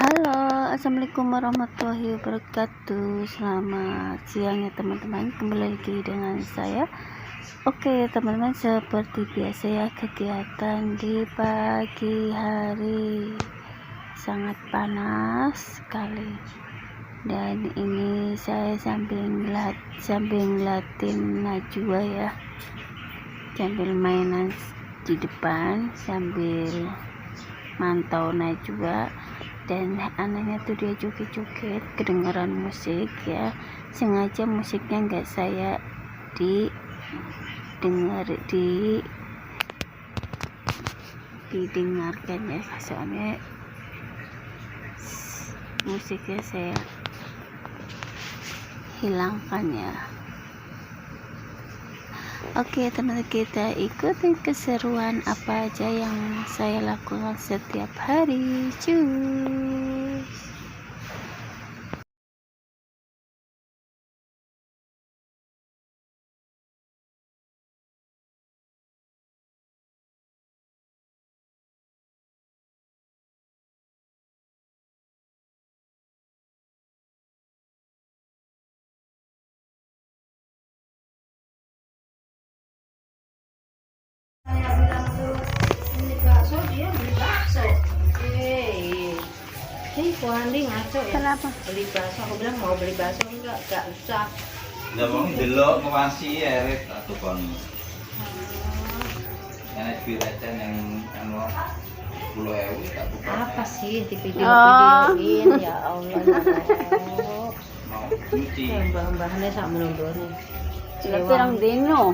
Halo, assalamualaikum warahmatullahi wabarakatuh. Selamat siang ya teman-teman, kembali lagi dengan saya. Oke teman-teman, seperti biasa ya, kegiatan di pagi hari sangat panas sekali. Dan ini saya sambil ngeliatin Najwa ya, sambil mainan di depan, sambil mantau Najwa. Dan anaknya tuh dia joget-joget, kedengaran musik ya, sengaja musiknya nggak saya didengarkan ya, soalnya musiknya saya hilangkan ya. Oke teman-teman, kita ikutin keseruan apa aja yang saya lakukan setiap hari. Cus. Saya bilang tuh ini bakso, dia beli bakso. Kok Andi ngaco ya? Kenapa? Beli bakso, aku bilang mau beli bakso enggak usah. Lah wong delok ngewasi eret atau kon. Enak birecen yang anu 10.000 tak buka. Apa sih di video-videoin ya Allah. Mau cuci. Mbah-mbahnya sak menunggu-nih. Pirang dino.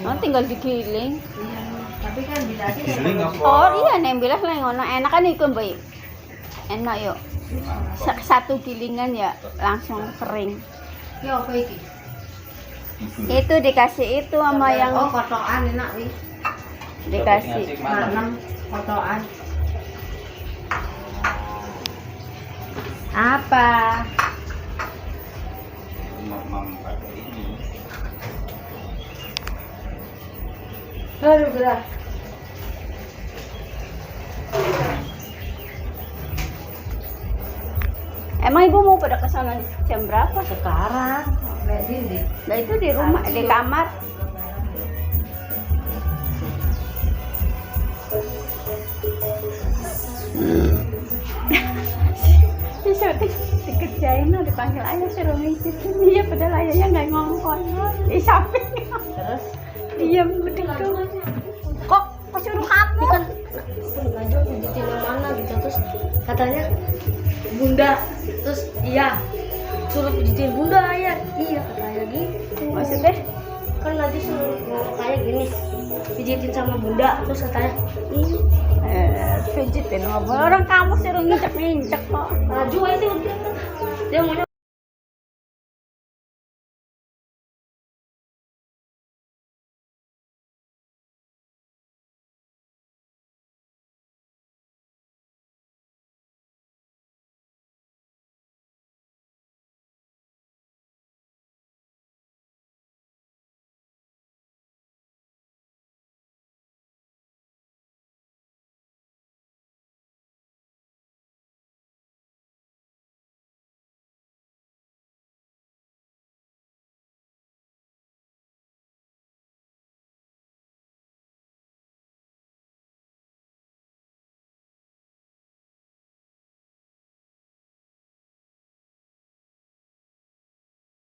Oh, Tinggal digiling. iya. Tapi kan bilangin Digiling apa? Oh iya, nembelah lah ngono. Enak kan iku, Mbak. Enak yuk. Satu gilingan ya langsung kering. ya apa iki? Itu dikasih itu sama yang Oh, kotokan enak wi. dikasih. Malam kotokan. Apa? Mamam pakai ini. Aduh gerah. Emang ibu mau pada kesana jam berapa? Sekarang kayak sini. Nah itu di rumah, di kamar. Bisa dikerjain loh, dipanggil ayah suruh ngicip. Iya, padahal ayahnya nggak ngomong di samping. Terus Iya, betul. Kok suruh kamu? kan sengaja pijitin yang mana gitu, terus katanya bunda, terus iya suruh pijitin bunda ya, iya katanya gitu. Maksudnya? Kan nanti suruh ngomong kayak gini, pijitin sama bunda, terus katanya iya. Pijitin ngobrol. Orang kamu suruh nginjek-nginjek kok. Maju itu dia maunya.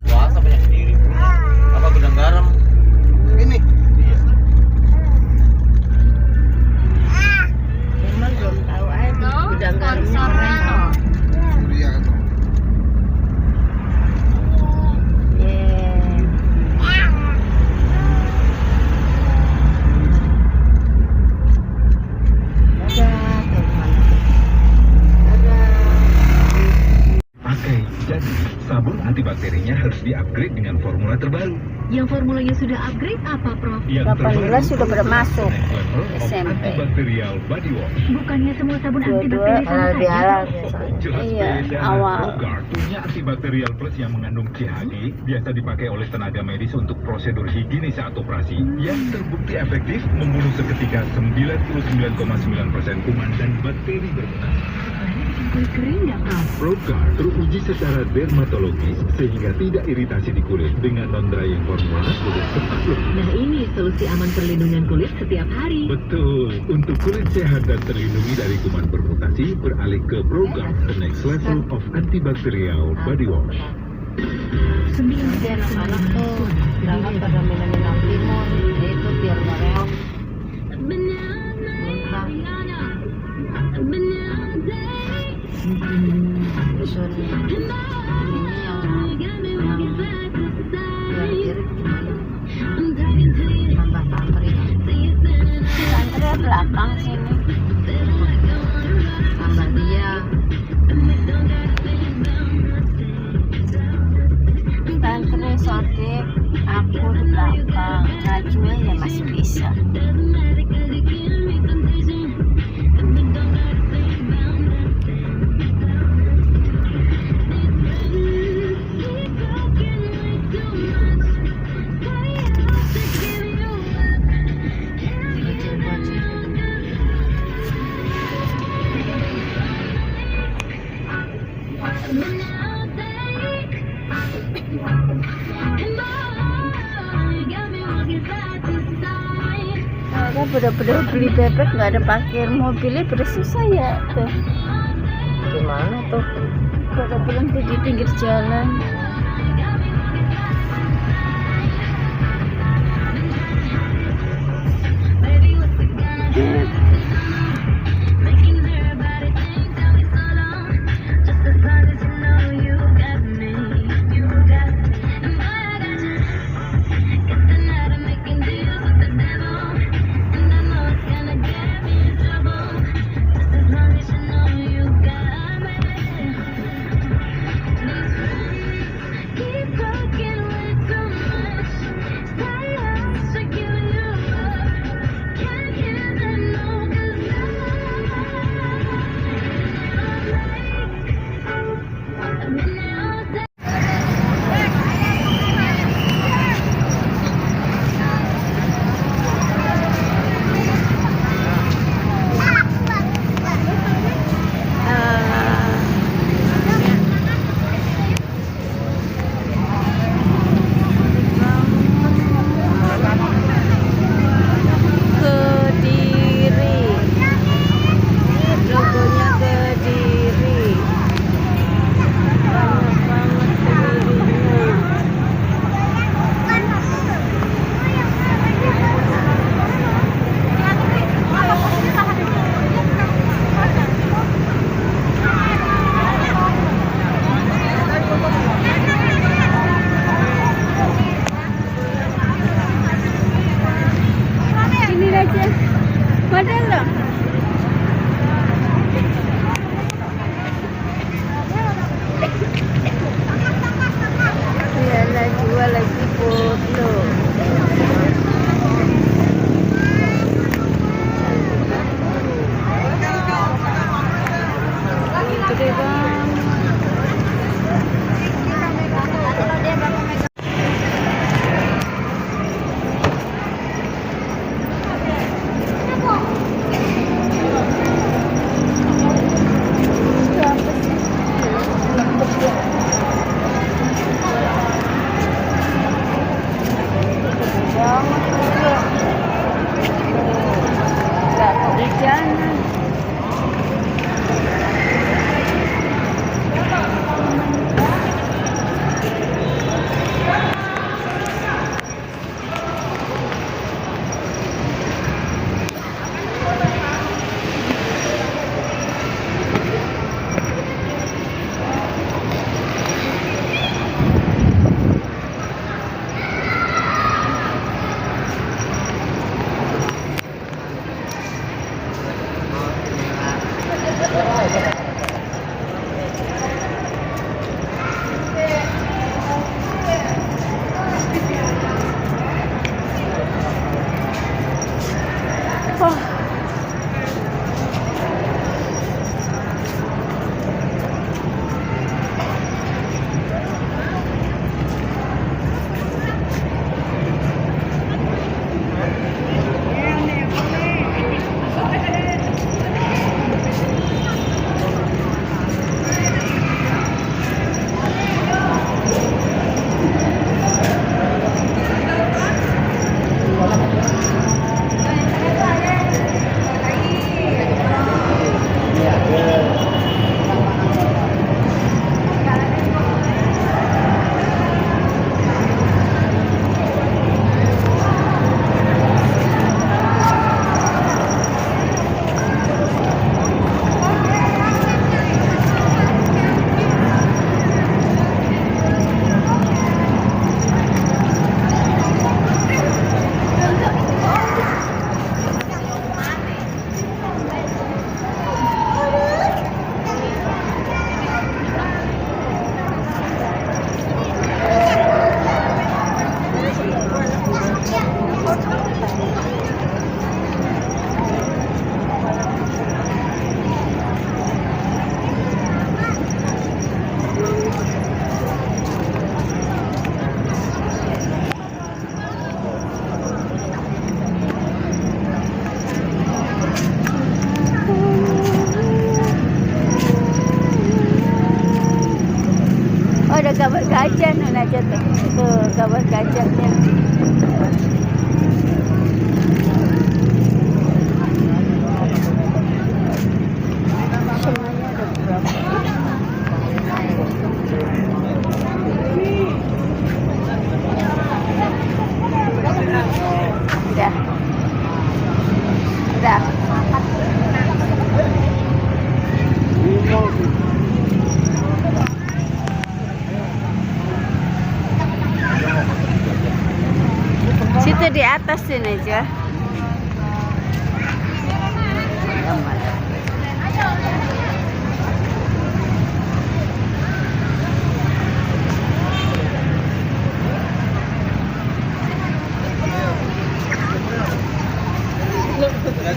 Puasa banyak sendiri. Apa gudang garam? Ini. Iya. Emang belum tahu aja gudang garamnya keren. Iya kan. Pakai. Jadi, sabun antibakterinya harus di-upgrade dengan formula terbaru. Yang formulanya sudah upgrade apa, Prof? Yang 18 sudah pada masuk Next level of SMP. Antibacterial body wash. Bukannya semua sabun Dua-dua antibakteri sama Di saja? halal Jelas Iya, beda. awal. Bogart punya antibakterial plus yang mengandung CHG, biasa dipakai oleh tenaga medis untuk prosedur higienis saat operasi, yang terbukti efektif membunuh seketika 99,9% kuman dan bakteri bermutas. kulit kering nggak, Prof? ProGuard teruji secara dermatologis sehingga tidak iritasi di kulit. Dengan non-drying formula, kulit tetap lembut. Nah ini solusi aman perlindungan kulit setiap hari. Betul, untuk kulit sehat dan terlindungi dari kuman bermutasi, beralih ke ProGuard, the next level of antibacterial body wash. Jadi anak-anak tuh berangkat pada minum timun, itu biar mereok. Susun ini yang biar irit gimana? Tambah pamrih. Pamrih belakang sini. Tambah dia. Pamrih sotik, aku di belakang. Najmil ya masih bisa. Ada bener-bener beli bebek nggak ada parkir, mobilnya bersusah ya tuh. Gimana tuh? Gak ada berhenti di pinggir jalan. Model loh. Iya lagi jual lagi foto. Gede banget. gambar gajah aja tuh. Tuh gambar gajahnya. Semuanya ada berapa? Udah. Situ di atas sini aja.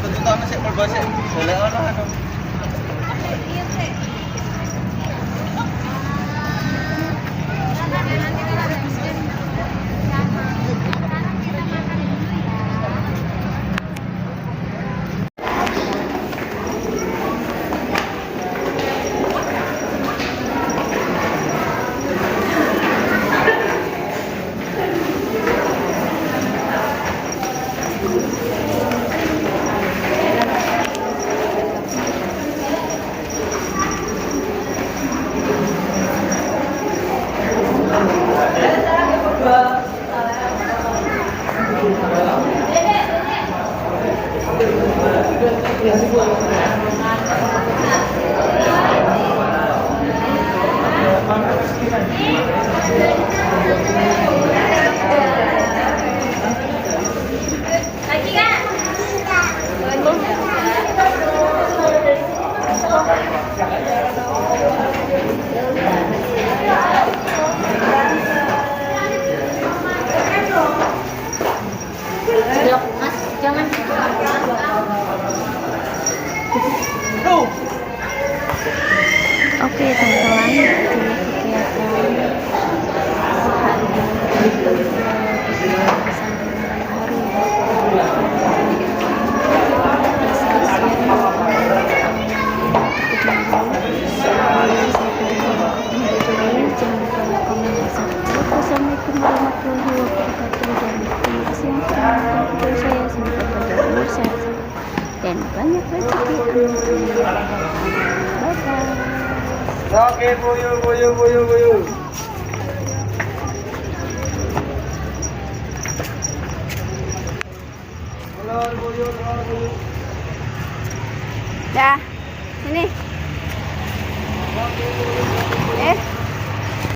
Tuntutan sih berbahasa Seleolah. Oke teman-teman, itulah kegiatan hari Assalamualaikum warahmatullahi wabarakatuh, dan terima kasih yang sudah menonton video saya. Semoga panjang umur, sehat dan banyak rezeki. Bye bye. Oke, boyo. Dah, sini.